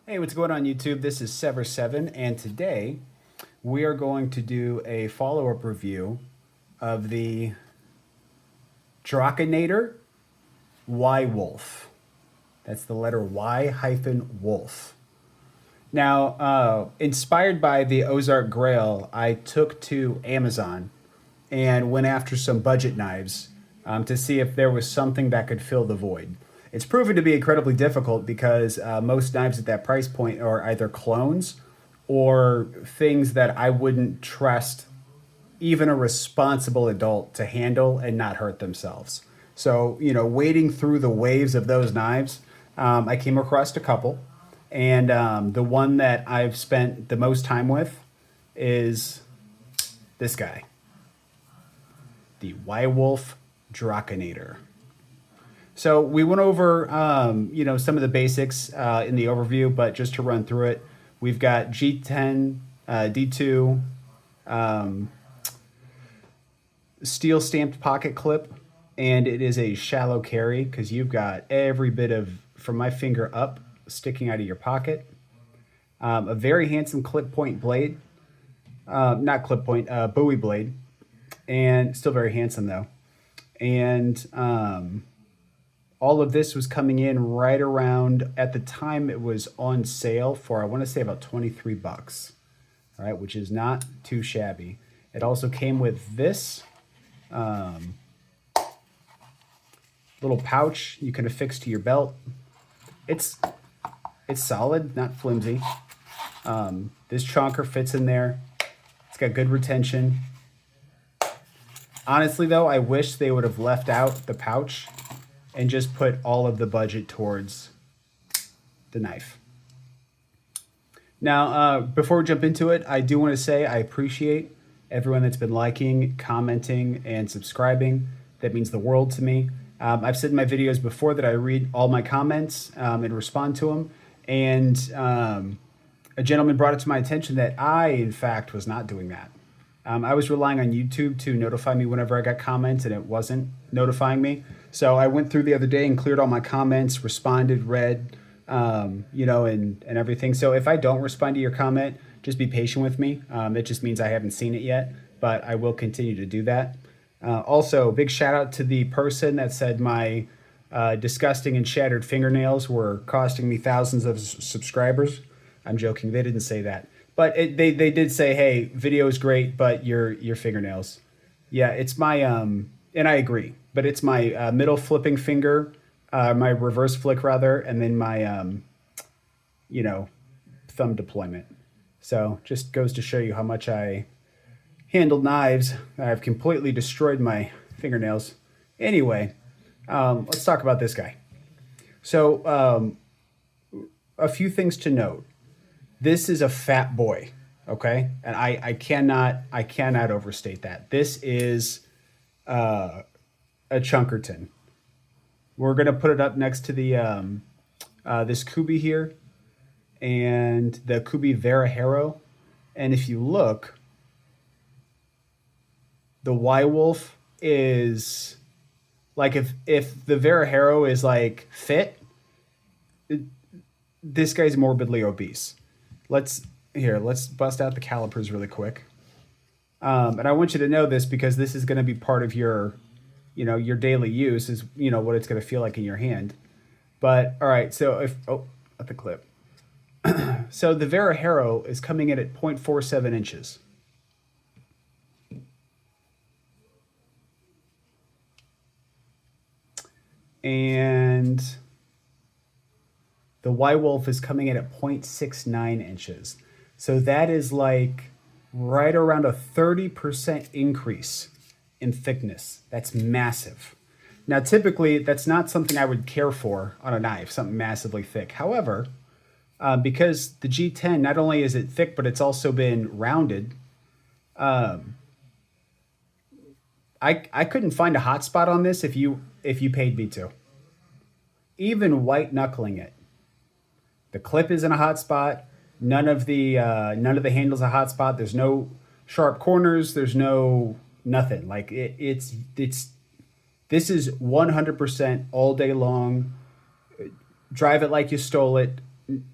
Hey, what's going on YouTube? This is Sever7, and today we are going to do a follow-up review of the Drachenader Y-Wolf. That's the letter Y-Wolf. Now, inspired by the Ozark Grail, I took to Amazon and went after some budget knives to see if there was something that could fill the void. It's proven to be incredibly difficult because most knives at that price point are either clones or things that I wouldn't trust even a responsible adult to handle and not hurt themselves. So, wading through the waves of those knives, I came across a couple. And the one that I've spent the most time with is this guy, the Y-Wolf Drachenader. So we went over, some of the basics in the overview, but just to run through it, we've got G10, D2, steel stamped pocket clip, and it is a shallow carry because you've got every bit of, from my finger up, sticking out of your pocket. A very handsome clip point blade, not clip point, Bowie blade, and still very handsome though. And all of this was coming in right around, at the time it was on sale for, I want to say about 23 bucks. All right, which is not too shabby. It also came with this little pouch you can affix to your belt. It's solid, not flimsy. This chonker fits in there. It's got good retention. Honestly though, I wish they would have left out the pouch and just put all of the budget towards the knife. Now, before we jump into it, I do want to say I appreciate everyone that's been liking, commenting, and subscribing. That means the world to me. I've said in my videos before that I read all my comments and respond to them. And a gentleman brought it to my attention that I, in fact, was not doing that. I was relying on YouTube to notify me whenever I got comments, and it wasn't notifying me. So I went through the other day and cleared all my comments, responded, read, and everything. So if I don't respond to your comment, just be patient with me. It just means I haven't seen it yet, but I will continue to do that. Also, big shout out to the person that said my disgusting and shattered fingernails were costing me thousands of subscribers. I'm joking. They didn't say that. But they did say, hey, video is great, but your fingernails. Yeah, it's my, and I agree, but it's my middle flipping finger, my reverse flick rather, and then my, thumb deployment. So just goes to show you how much I handled knives. I've completely destroyed my fingernails. Anyway, let's talk about this guy. So a few things to note. This is a fat boy, okay? And I cannot overstate that. This is a chunkerton. We're gonna put it up next to the this Kubi here and the Kubi Verahero. And if you look, the Y-Wolf is like, if the Verahero is like fit, this guy's morbidly obese. Let's bust out the calipers really quick. And I want you to know this because this is going to be part of your, your daily use is, what it's going to feel like in your hand. But all right, so at the clip. So the Verahero is coming in at 0.47 inches. And the Y-Wolf is coming in at 0.69 inches. So that is like right around a 30% increase in thickness. That's massive. Now, typically, that's not something I would care for on a knife, something massively thick. However, because the G10, not only is it thick, but it's also been rounded, I couldn't find a hot spot on this if you paid me to. Even white knuckling it. The clip isn't a hot spot. None of the handles a hot spot. There's no sharp corners. There's no nothing. Like this is 100% all day long. Drive it like you stole it.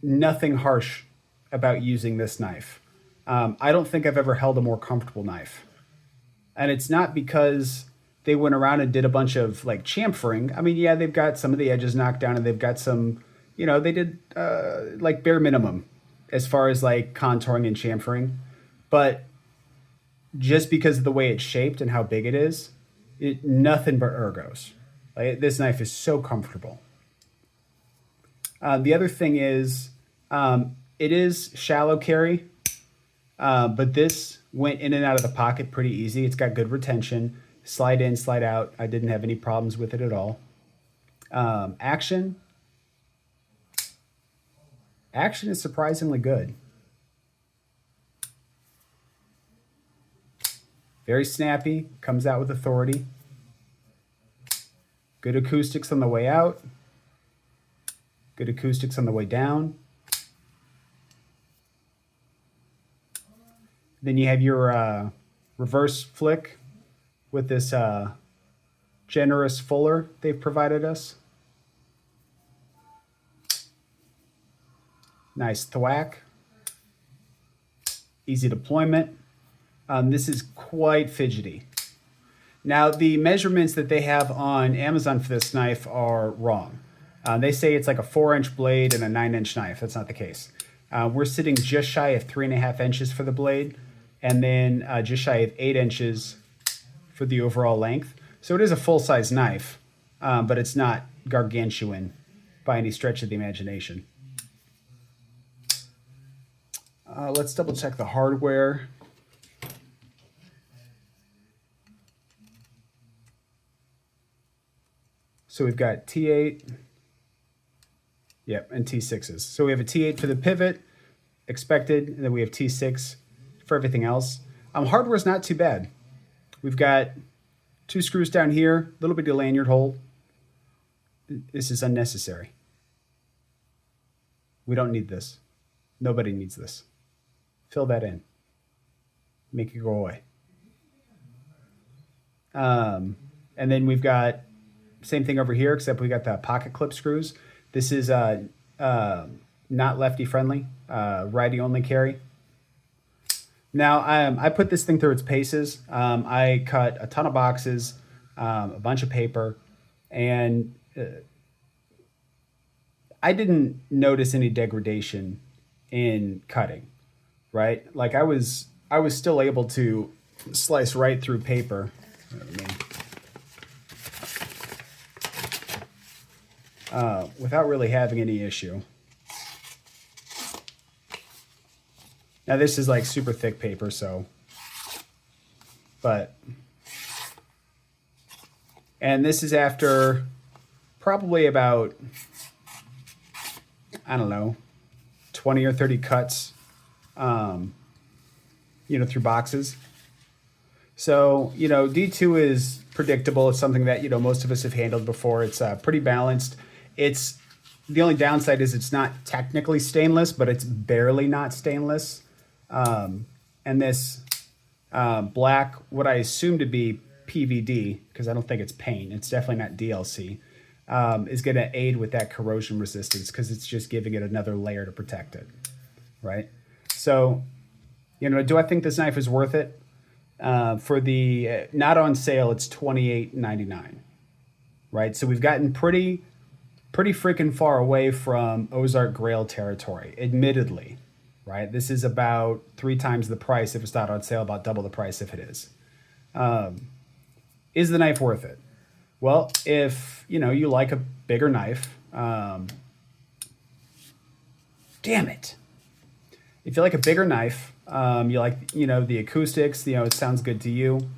nothing harsh about using this knife. I don't think I've ever held a more comfortable knife. And it's not because they went around and did a bunch of like chamfering. I mean, yeah, they've got some of the edges knocked down and they've got some, they did like bare minimum as far as like contouring and chamfering. But just because of the way it's shaped and how big it is, nothing but ergos. Like, this knife is so comfortable. The other thing is, it is shallow carry, but this went in and out of the pocket pretty easy. It's got good retention, slide in, slide out. I didn't have any problems with it at all. Action is surprisingly good. Very snappy, comes out with authority. Good acoustics on the way out. Good acoustics on the way down. Then you have your reverse flick with this generous fuller they've provided us. Nice thwack. Easy deployment. This is quite fidgety. Now, the measurements that they have on Amazon for this knife are wrong. They say it's like a 4-inch blade and a 9-inch knife. That's not the case. We're sitting just shy of 3.5 inches for the blade, and then just shy of 8 inches for the overall length. So it is a full-size knife, but it's not gargantuan by any stretch of the imagination. Let's double check the hardware. So we've got T8, and T6s. So we have a T8 for the pivot, expected, and then we have T6 for everything else. Hardware's not too bad. We've got 2 screws down here, a little bit of lanyard hole. This is unnecessary. We don't need this. Nobody needs this. Fill that in. Make it go away. And then we've got same thing over here, except we got the pocket clip screws. This is not lefty friendly, righty only carry. Now, I put this thing through its paces. I cut a ton of boxes, a bunch of paper, and I didn't notice any degradation in cutting, right? Like I was still able to slice right through paper. Without really having any issue. Now this is like super thick paper, and this is after probably about, I don't know, 20 or 30 cuts, through boxes. So, D2 is predictable. It's something that, most of us have handled before. It's pretty balanced. The only downside is it's not technically stainless, but it's barely not stainless. And this black, what I assume to be PVD, because I don't think it's paint, it's definitely not DLC, is going to aid with that corrosion resistance because it's just giving it another layer to protect it, right? So, do I think this knife is worth it? For the not on sale, it's $28.99, right? So we've gotten pretty freaking far away from Ozark Grail territory, admittedly, right? This is about 3 times the price if it's not on sale, about double the price if it is. Is the knife worth it? Well, if you like a bigger knife, damn it. If you like a bigger knife, you like the acoustics, it sounds good to you.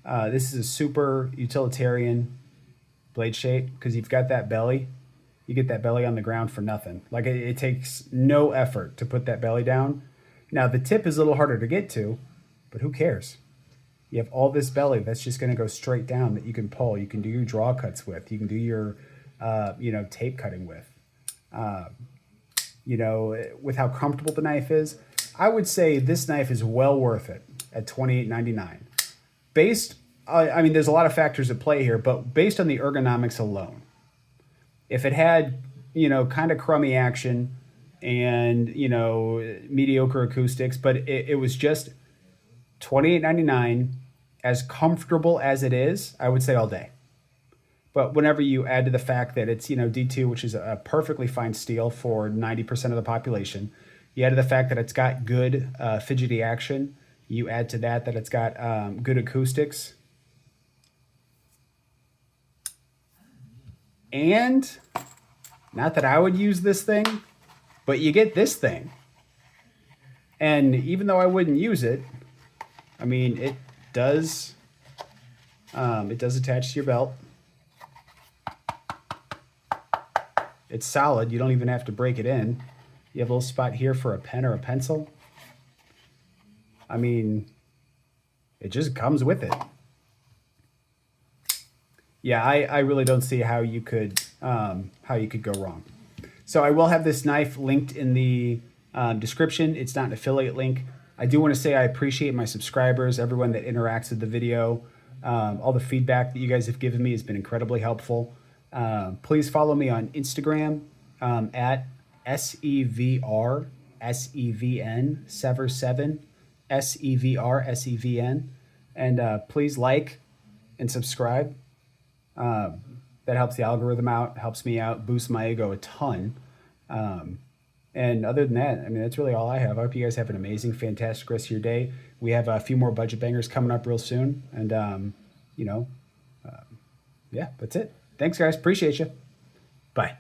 This is a super utilitarian blade shape because you've got that belly. You get that belly on the ground for nothing. Like it takes no effort to put that belly down. Now the tip is a little harder to get to, but who cares? You have all this belly that's just going to go straight down that you can pull. You can do your draw cuts with. You can do your, tape cutting with. With how comfortable the knife is, I would say this knife is well worth it at $28.99. There's a lot of factors at play here, but based on the ergonomics alone, if it had, kind of crummy action and, mediocre acoustics, but it was just $28.99, as comfortable as it is, I would say all day. But whenever you add to the fact that it's, D2, which is a perfectly fine steel for 90% of the population, you add to the fact that it's got good fidgety action, you add to that it's got good acoustics, and not that I would use this thing, but you get this thing. And even though I wouldn't use it, I mean, it does attach to your belt. It's solid. You don't even have to break it in. You have a little spot here for a pen or a pencil. I mean, it just comes with it. Yeah, I really don't see how you could go wrong. So I will have this knife linked in the description. It's not an affiliate link. I do want to say I appreciate my subscribers, everyone that interacts with the video. All the feedback that you guys have given me has been incredibly helpful. Please follow me on Instagram at SEVRSEVN Sever7 SEVRSEVN, and please like and subscribe. That helps the algorithm out, helps me out, boosts my ego a ton. And other than that, I mean, that's really all I have. I hope you guys have an amazing, fantastic rest of your day. We have a few more budget bangers coming up real soon. And, yeah, that's it. Thanks, guys. Appreciate you. Bye.